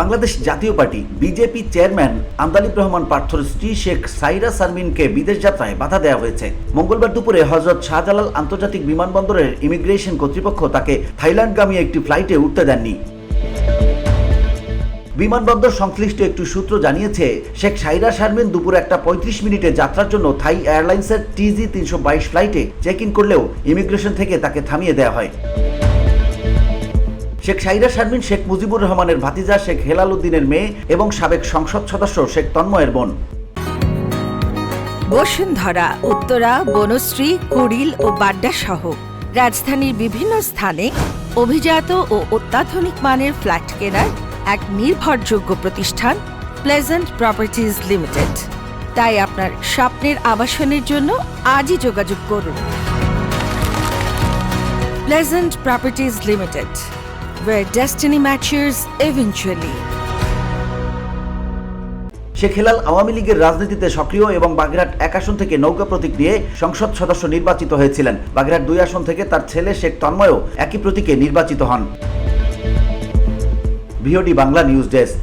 Bangladesh Jatiya party BJP chairman Andaleeb Rahman পার্থর স্ত্রী শেখ সাইরা শারমিনকে বিদেশ যাত্রায় বাধা দেওয়া হয়েছে। মঙ্গলবার দুপুরে হযরত শাহজালাল আন্তর্জাতিক বিমানবন্দরের ইমিগ্রেশন কর্তৃপক্ষ তাকে থাইল্যান্ডগামী একটি ফ্লাইটে উঠতে দেননি। বিমানবন্দর সংশ্লিষ্ট একটি সূত্র জানিয়েছে, শেখ সাইরা শারমিন দুপুর 1:35 যাত্রার জন্য থাই এয়ারলাইন্সের TG-322 ফ্লাইটে চেক ইন করলেও ইমিগ্রেশন থেকে তাকে থামিয়ে দেওয়া হয়। শেখ সাইরা শারমিন শেখ মুজিবুর রহমানের ভাতিজা শেখ হেলাল উদ্দিনের মেয়ে এবং সাবেক সংসদ সদস্য শেখ তন্ময়ের বোন। বসুন্ধরা, উত্তরা, বনশ্রী, কুড়িল ও বাড্ডা সহ রাজধানীর বিভিন্ন স্থানে অভিজাত ও অত্যাধুনিক মানের ফ্ল্যাট কেনার এক নির্ভরযোগ্য প্রতিষ্ঠান প্লেজেন্ট প্রপার্টিজ লিমিটেড। তাই আপনার স্বপ্নের আবাসনের জন্য আজই যোগাযোগ করুন। Pleasant properties limited, where destiny matures eventually. Sheikh Helal Awami লীগের রাজনীতিতে সক্রিয় এবং বাগেরহাট 1 আসন থেকে নৌকা প্রতীক দিয়ে সংসদ সদস্য নির্বাচিত হয়েছিলেন। বাগেরহাট 2 আসন থেকে তার ছেলে শেখ তন্ময়ও একই প্রতীকে নির্বাচিত হন। VOD Bangla news desk.